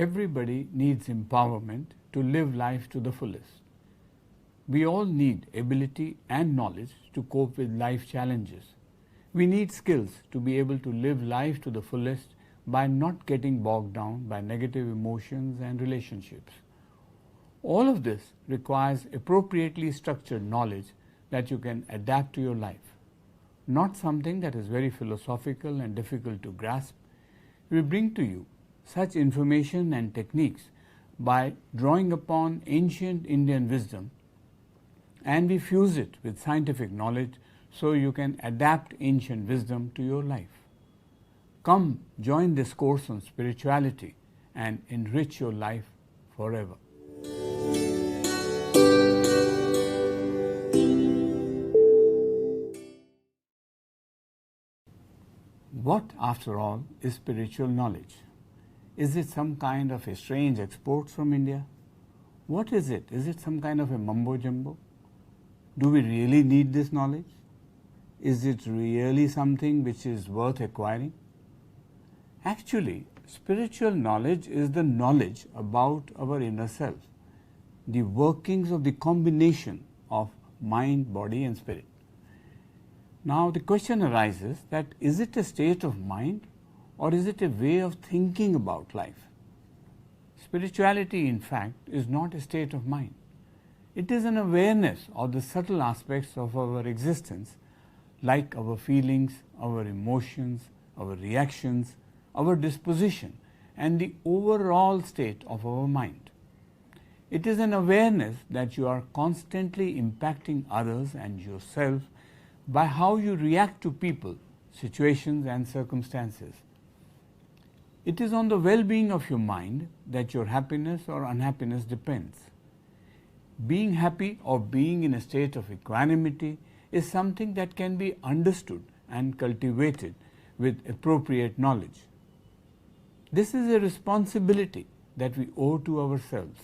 Everybody needs empowerment to live life to the fullest. We all need ability and knowledge to cope with life challenges. We need skills to be able to live life to the fullest by not getting bogged down by negative emotions and relationships. All of this requires appropriately structured knowledge that you can adapt to your life. Not something that is very philosophical and difficult to grasp. We bring to you such information and techniques by drawing upon ancient Indian wisdom, and we fuse it with scientific knowledge so you can adapt ancient wisdom to your life. Come join this course on spirituality and enrich your life forever. What, after all, is spiritual knowledge? Is it some kind of a strange export from India? What is it? Is it some kind of a mumbo-jumbo? Do we really need this knowledge? Is it really something which is worth acquiring? Actually, spiritual knowledge is the knowledge about our inner self, the workings of the combination of mind, body and spirit. Now the question arises that is it a state of mind or is it a way of thinking about life? Spirituality, in fact, is not a state of mind. It is an awareness of the subtle aspects of our existence, like our feelings, our emotions, our reactions, our disposition, and the overall state of our mind. It is an awareness that you are constantly impacting others and yourself by how you react to people, situations, and circumstances. It is on the well-being of your mind that your happiness or unhappiness depends. Being happy or being in a state of equanimity is something that can be understood and cultivated with appropriate knowledge. This is a responsibility that we owe to ourselves.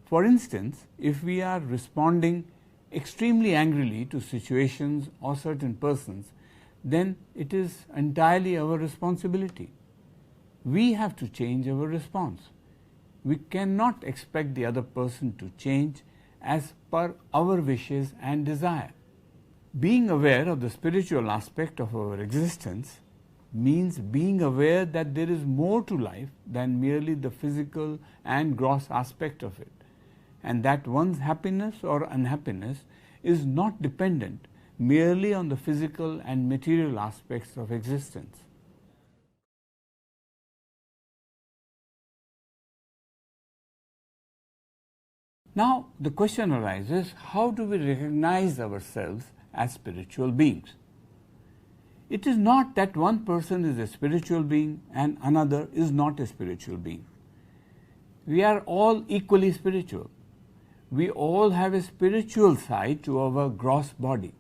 For instance, if we are responding extremely angrily to situations or certain persons, then it is entirely our responsibility. We have to change our response. We cannot expect the other person to change as per our wishes and desire. Being aware of the spiritual aspect of our existence means being aware that there is more to life than merely the physical and gross aspect of it, and that one's happiness or unhappiness is not dependent merely on the physical and material aspects of existence. Now the question arises, how do we recognize ourselves as spiritual beings? It is not that one person is a spiritual being and another is not a spiritual being. We are all equally spiritual. We all have a spiritual side to our gross body.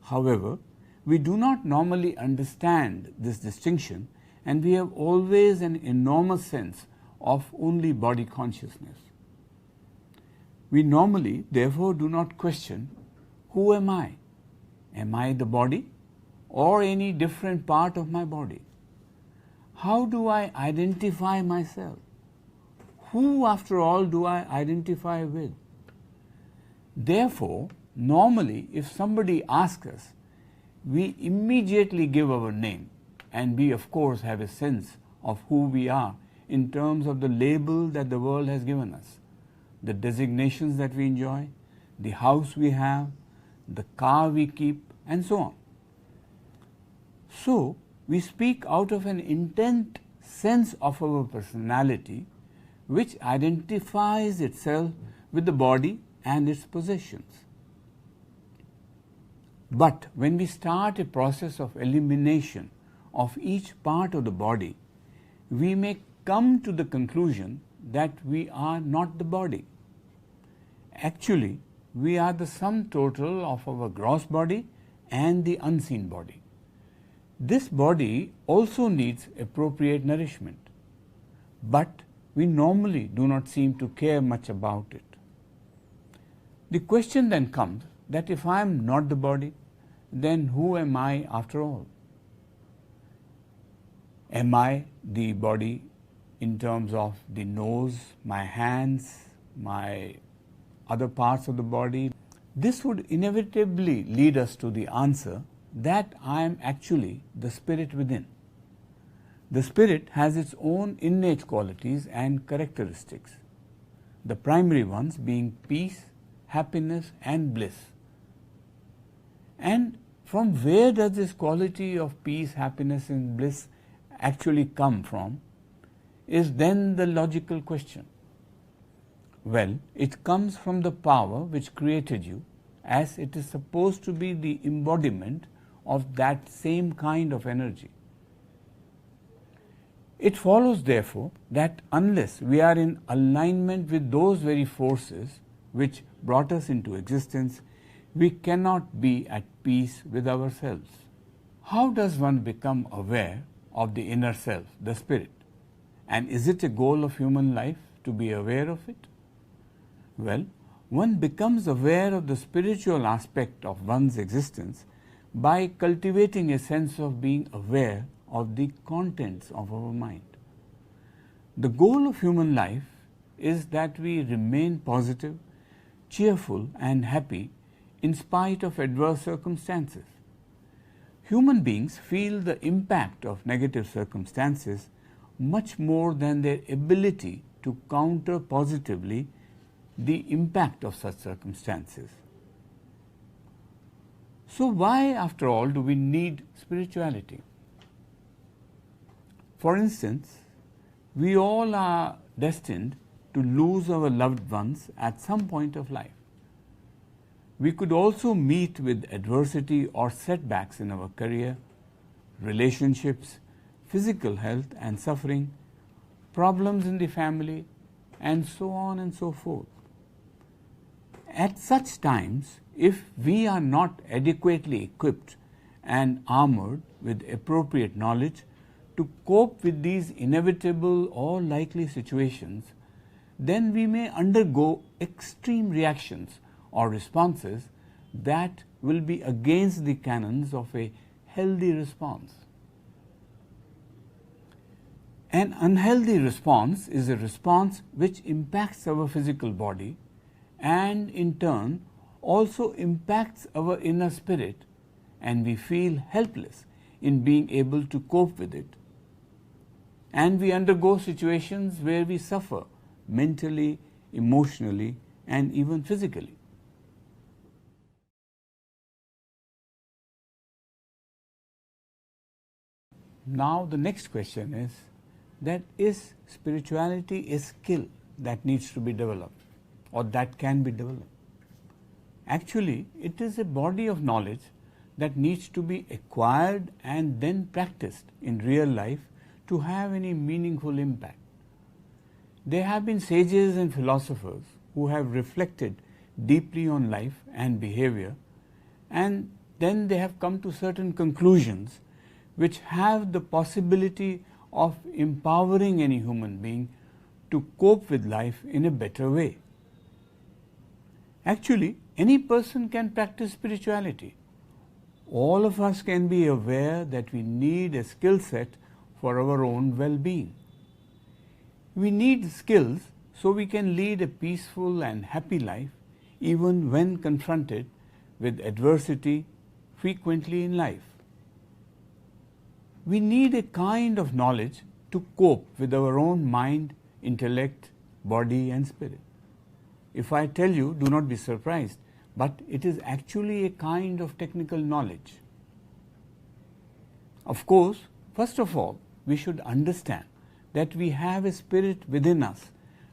However, we do not normally understand this distinction, and we have always an enormous sense of only body consciousness. We normally, therefore, do not question, who am I? Am I the body or any different part of my body? How do I identify myself? Who, after all, do I identify with? Therefore, normally, if somebody asks us, we immediately give our name, and we, of course, have a sense of who we are in terms of the label that the world has given us, the designations that we enjoy, the house we have, the car we keep, and so on. So, we speak out of an intent sense of our personality, which identifies itself with the body and its possessions. But when we start a process of elimination of each part of the body, we may come to the conclusion that we are not the body. Actually, we are the sum total of our gross body and the unseen body. This body also needs appropriate nourishment, but we normally do not seem to care much about it. The question then comes that if I am not the body, then who am I after all? Am I the body in terms of the nose, my hands, my other parts of the body. This would inevitably lead us to the answer that I am actually the spirit within. The spirit has its own innate qualities and characteristics, the primary ones being peace, happiness, and bliss. And from where does this quality of peace, happiness, and bliss actually come from is then the logical question. Well, it comes from the power which created you, as it is supposed to be the embodiment of that same kind of energy. It follows, therefore, that unless we are in alignment with those very forces which brought us into existence, we cannot be at peace with ourselves. How does one become aware of the inner self, the spirit? And is it a goal of human life to be aware of it? Well, one becomes aware of the spiritual aspect of one's existence by cultivating a sense of being aware of the contents of our mind. The goal of human life is that we remain positive, cheerful, and happy in spite of adverse circumstances. Human beings feel the impact of negative circumstances much more than their ability to counter positively the impact of such circumstances. So why, after all, do we need spirituality? For instance, we all are destined to lose our loved ones at some point of life. We could also meet with adversity or setbacks in our career, relationships, physical health and suffering, problems in the family, and so on and so forth. At such times, if we are not adequately equipped and armored with appropriate knowledge to cope with these inevitable or likely situations, then we may undergo extreme reactions or responses that will be against the canons of a healthy response. An unhealthy response is a response which impacts our physical body and in turn also impacts our inner spirit, and we feel helpless in being able to cope with it. And we undergo situations where we suffer mentally, emotionally, and even physically. Now the next question is that is spirituality a skill that needs to be developed or that can be developed? Actually, it is a body of knowledge that needs to be acquired and then practiced in real life to have any meaningful impact. There have been sages and philosophers who have reflected deeply on life and behavior, and then they have come to certain conclusions which have the possibility of empowering any human being to cope with life in a better way. Actually, any person can practice spirituality. All of us can be aware that we need a skill set for our own well-being. We need skills so we can lead a peaceful and happy life even when confronted with adversity frequently in life. We need a kind of knowledge to cope with our own mind, intellect, body and spirit. If I tell you, do not be surprised, but it is actually a kind of technical knowledge. Of course, first of all, we should understand that we have a spirit within us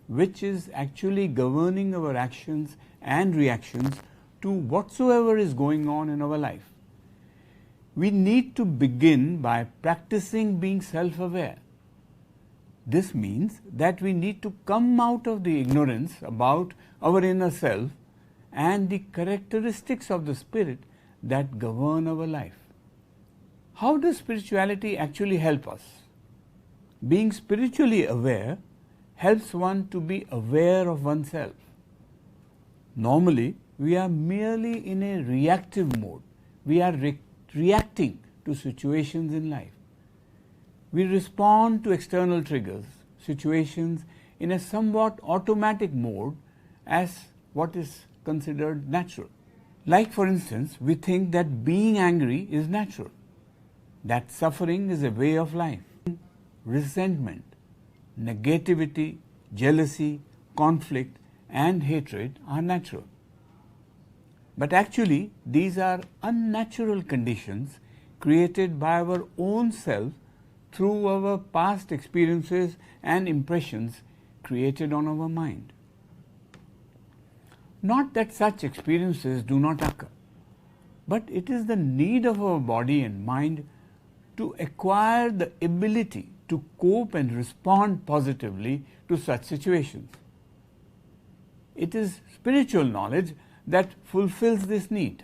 which is actually governing our actions and reactions to whatsoever is going on in our life. We need to begin by practicing being self-aware. This means that we need to come out of the ignorance about our inner self and the characteristics of the spirit that govern our life. How does spirituality actually help us? Being spiritually aware helps one to be aware of oneself. Normally, we are merely in a reactive mode. We are reacting to situations in life. We respond to external triggers, situations in a somewhat automatic mode as what is considered natural. Like, for instance, we think that being angry is natural, that suffering is a way of life. Resentment, negativity, jealousy, conflict, and hatred are natural. But actually, these are unnatural conditions created by our own self through our past experiences and impressions created on our mind. Not that such experiences do not occur, but it is the need of our body and mind to acquire the ability to cope and respond positively to such situations. It is spiritual knowledge that fulfills this need.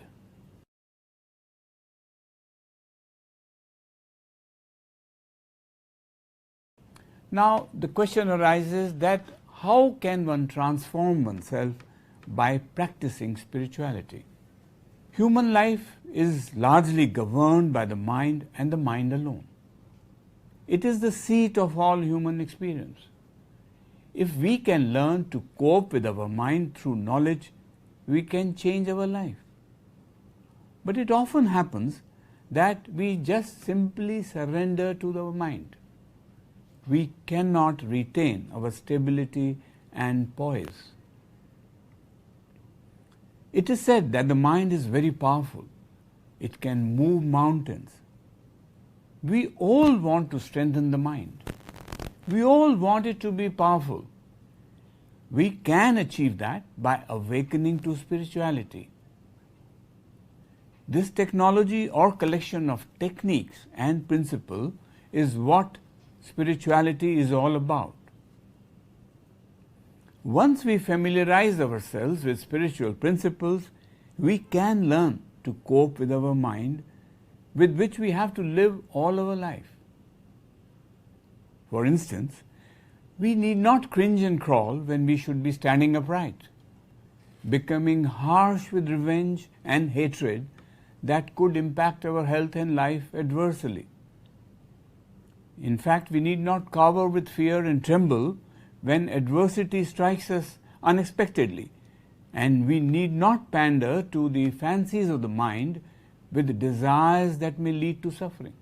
Now, the question arises that how can one transform oneself by practicing spirituality? Human life is largely governed by the mind and the mind alone. It is the seat of all human experience. If we can learn to cope with our mind through knowledge, we can change our life. But it often happens that we just simply surrender to our mind. We cannot retain our stability and poise. It is said that the mind is very powerful. It can move mountains. We all want to strengthen the mind. We all want it to be powerful. We can achieve that by awakening to spirituality. This technology or collection of techniques and principles is what spirituality is all about. Once we familiarize ourselves with spiritual principles, we can learn to cope with our mind, with which we have to live all our life. For instance, we need not cringe and crawl when we should be standing upright, becoming harsh with revenge and hatred that could impact our health and life adversely. In fact, we need not cower with fear and tremble when adversity strikes us unexpectedly, and we need not pander to the fancies of the mind with desires that may lead to suffering.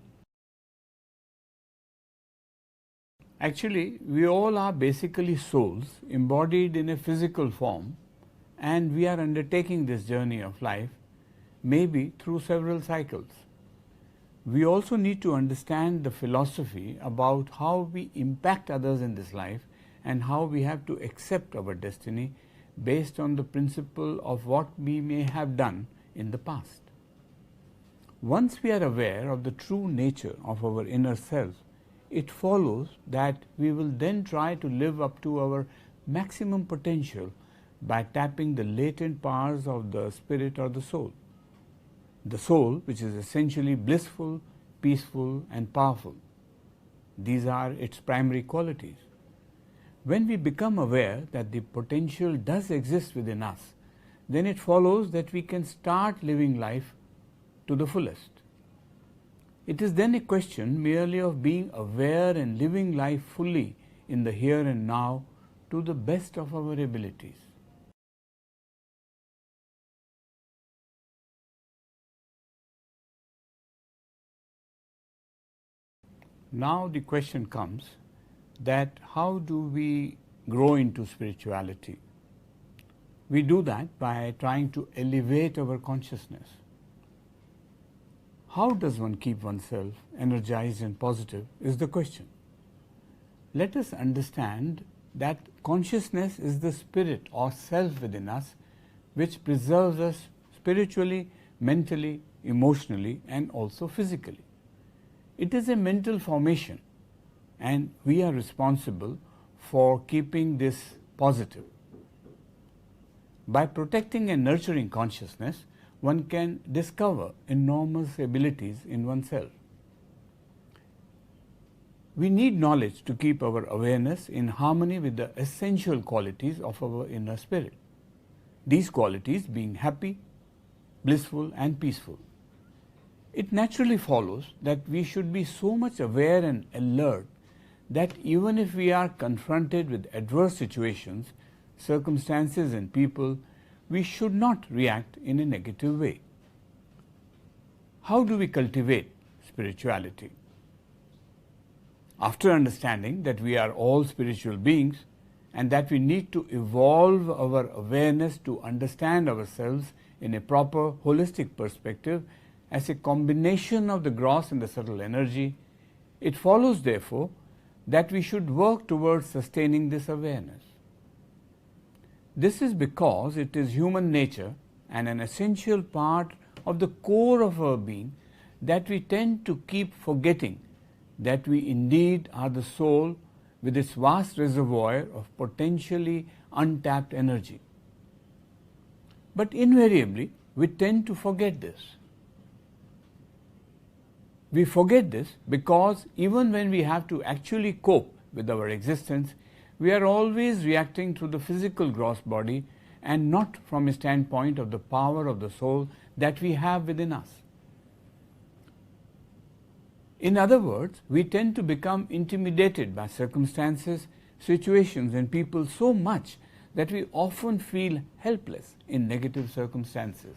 Actually, we all are basically souls embodied in a physical form, and we are undertaking this journey of life maybe through several cycles. We also need to understand the philosophy about how we impact others in this life and how we have to accept our destiny based on the principle of what we may have done in the past. Once we are aware of the true nature of our inner self, it follows that we will then try to live up to our maximum potential by tapping the latent powers of the spirit or the soul. The soul, which is essentially blissful, peaceful, and powerful. These are its primary qualities. When we become aware that the potential does exist within us, then it follows that we can start living life to the fullest. It is then a question merely of being aware and living life fully in the here and now to the best of our abilities. Now the question comes that how do we grow into spirituality? We do that by trying to elevate our consciousness. How does one keep oneself energized and positive is the question. Let us understand that consciousness is the spirit or self within us which preserves us spiritually, mentally, emotionally, and also physically. It is a mental formation, and we are responsible for keeping this positive. By protecting and nurturing consciousness, one can discover enormous abilities in oneself. We need knowledge to keep our awareness in harmony with the essential qualities of our inner spirit. These qualities being happy, blissful, and peaceful. It naturally follows that we should be so much aware and alert that even if we are confronted with adverse situations, circumstances and people, we should not react in a negative way. How do we cultivate spirituality? After understanding that we are all spiritual beings and that we need to evolve our awareness to understand ourselves in a proper holistic perspective as a combination of the gross and the subtle energy, it follows therefore that we should work towards sustaining this awareness. This is because it is human nature and an essential part of the core of our being that we tend to keep forgetting that we indeed are the soul with its vast reservoir of potentially untapped energy. But invariably, we tend to forget this. We forget this because even when we have to actually cope with our existence, we are always reacting through the physical gross body and not from a standpoint of the power of the soul that we have within us. In other words, we tend to become intimidated by circumstances, situations and people so much that we often feel helpless in negative circumstances.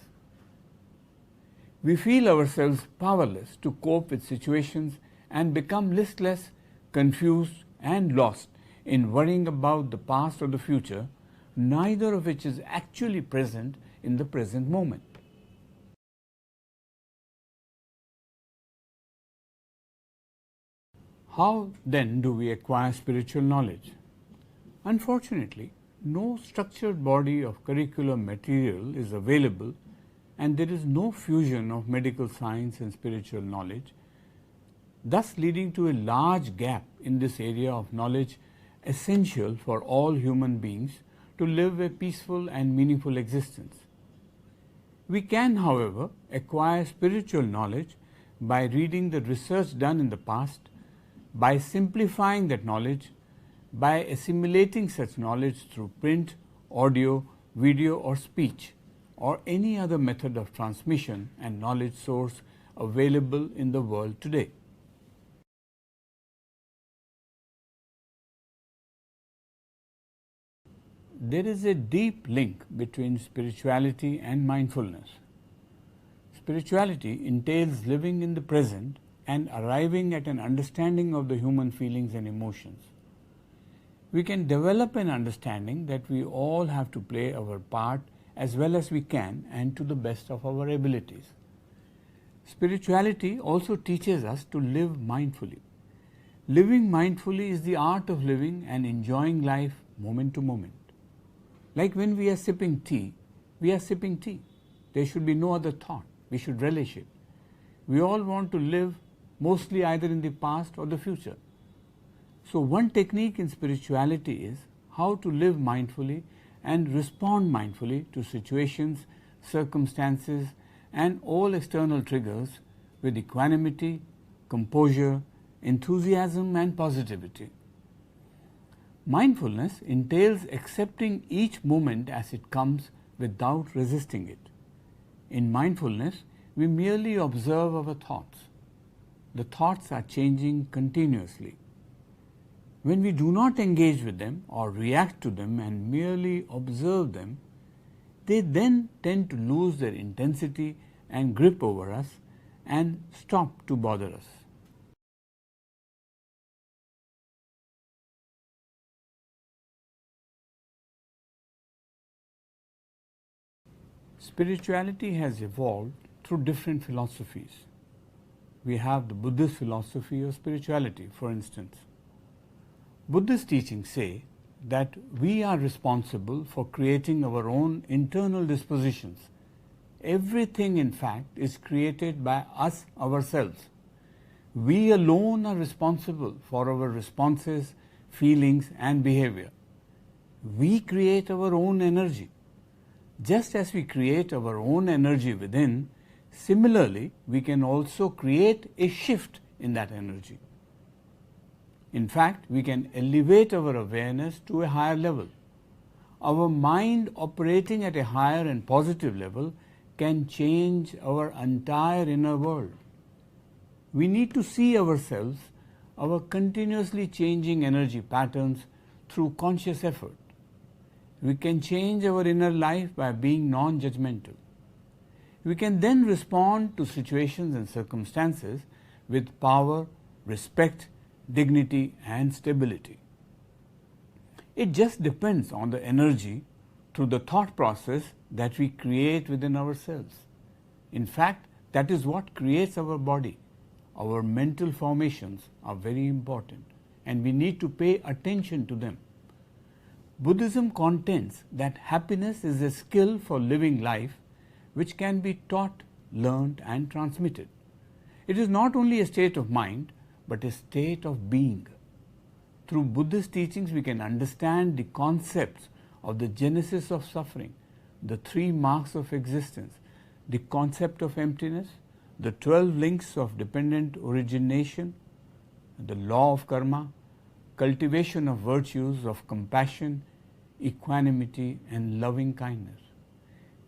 We feel ourselves powerless to cope with situations and become listless, confused and lost in worrying about the past or the future, neither of which is actually present in the present moment. How then do we acquire spiritual knowledge? Unfortunately, no structured body of curriculum material is available and there is no fusion of medical science and spiritual knowledge, thus leading to a large gap in this area of knowledge essential for all human beings to live a peaceful and meaningful existence. We can, however, acquire spiritual knowledge by reading the research done in the past, by simplifying that knowledge, by assimilating such knowledge through print, audio, video or speech, or any other method of transmission and knowledge source available in the world today. There is a deep link between spirituality and mindfulness. Spirituality entails living in the present and arriving at an understanding of the human feelings and emotions. We can develop an understanding that we all have to play our part as well as we can and to the best of our abilities. Spirituality also teaches us to live mindfully. Living mindfully is the art of living and enjoying life moment to moment. Like when we are sipping tea, we are sipping tea. There should be no other thought. We should relish it. We all want to live mostly either in the past or the future. So one technique in spirituality is how to live mindfully and respond mindfully to situations, circumstances and all external triggers with equanimity, composure, enthusiasm and positivity. Mindfulness entails accepting each moment as it comes without resisting it. In mindfulness, we merely observe our thoughts. The thoughts are changing continuously. When we do not engage with them or react to them and merely observe them, they then tend to lose their intensity and grip over us and stop to bother us. Spirituality has evolved through different philosophies. We have the Buddhist philosophy of spirituality, for instance. Buddhist teachings say that we are responsible for creating our own internal dispositions. Everything, in fact, is created by us ourselves. We alone are responsible for our responses, feelings, and behavior. We create our own energy. Just as we create our own energy within, similarly, we can also create a shift in that energy. In fact, we can elevate our awareness to a higher level. Our mind operating at a higher and positive level can change our entire inner world. We need to see ourselves our continuously changing energy patterns through conscious effort. We can change our inner life by being non-judgmental. We can then respond to situations and circumstances with power, respect, dignity, and stability. It just depends on the energy through the thought process that we create within ourselves. In fact, that is what creates our body. Our mental formations are very important, and we need to pay attention to them. Buddhism contends that happiness is a skill for living life which can be taught, learned, and transmitted. It is not only a state of mind, but a state of being. Through Buddhist teachings, we can understand the concepts of the genesis of suffering, the 3 marks of existence, the concept of emptiness, the 12 links of dependent origination, the law of karma, cultivation of virtues of compassion, equanimity, and loving kindness.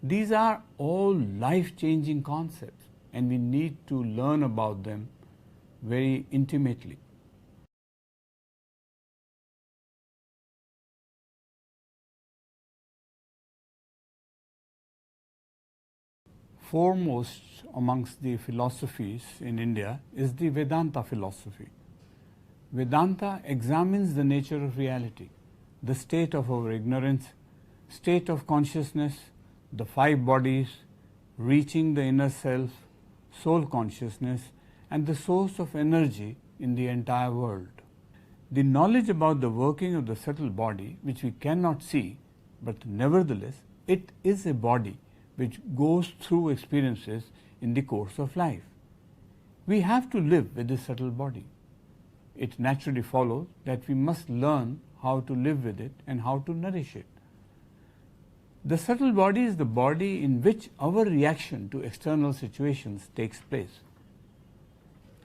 These are all life-changing concepts, and we need to learn about them very intimately. Foremost amongst the philosophies in India is the Vedanta philosophy. Vedanta examines the nature of reality, the state of our ignorance, state of consciousness, the 5 bodies, reaching the inner self, soul consciousness, and the source of energy in the entire world. The knowledge about the working of the subtle body, which we cannot see, but nevertheless it is a body which goes through experiences in the course of life. We have to live with this subtle body. It naturally follows that we must learn how to live with it and how to nourish it. The subtle body is the body in which our reaction to external situations takes place.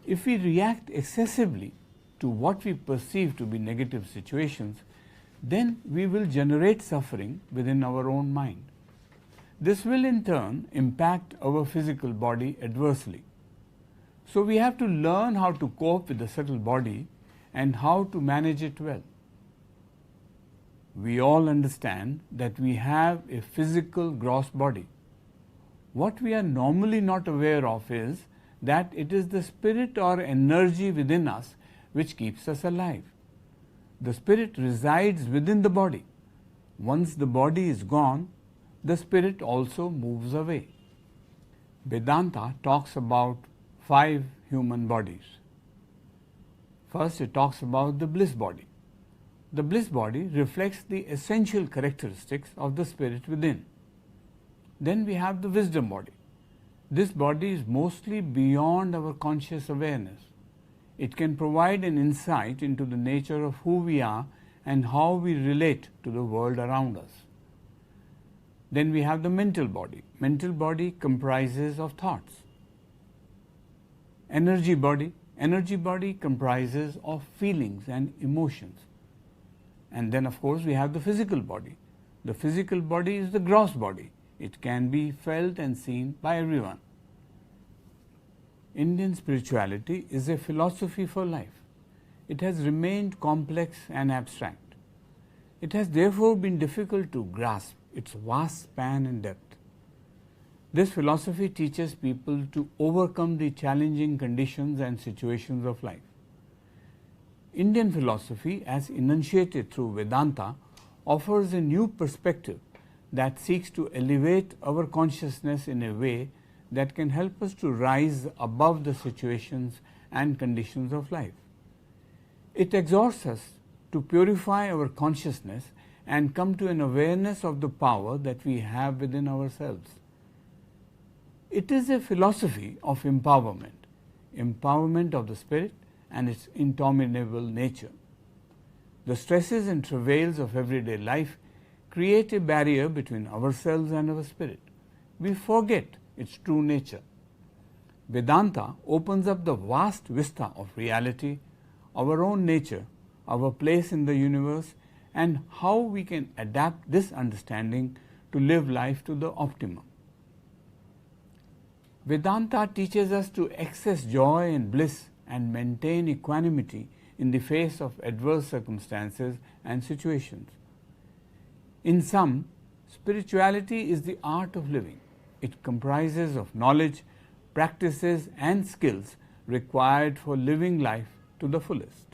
If we react excessively to what we perceive to be negative situations, then we will generate suffering within our own mind. This will in turn impact our physical body adversely. So we have to learn how to cope with the subtle body and how to manage it well. We all understand that we have a physical gross body. What we are normally not aware of is that it is the spirit or energy within us which keeps us alive. The spirit resides within the body. Once the body is gone, the spirit also moves away. Vedanta talks about 5 human bodies. First, it talks about the bliss body. The bliss body reflects the essential characteristics of the spirit within. Then we have the wisdom body. This body is mostly beyond our conscious awareness. It can provide an insight into the nature of who we are and how we relate to the world around us. Then we have the mental body. Mental body comprises of thoughts. Energy body. Energy body comprises of feelings and emotions. And then of course we have the physical body. The physical body is the gross body. It can be felt and seen by everyone. Indian spirituality is a philosophy for life. It has remained complex and abstract. It has therefore been difficult to grasp its vast span and depth. This philosophy teaches people to overcome the challenging conditions and situations of life. Indian philosophy, as enunciated through Vedanta, offers a new perspective that seeks to elevate our consciousness in a way that can help us to rise above the situations and conditions of life. It exhorts us to purify our consciousness and come to an awareness of the power that we have within ourselves. It is a philosophy of empowerment, empowerment of the spirit and its indomitable nature. The stresses and travails of everyday life create a barrier between ourselves and our spirit. We forget its true nature. Vedanta opens up the vast vista of reality, our own nature, our place in the universe, and how we can adapt this understanding to live life to the optimum. Vedanta teaches us to access joy and bliss and maintain equanimity in the face of adverse circumstances and situations. In sum, spirituality is the art of living. It comprises of knowledge, practices and skills required for living life to the fullest.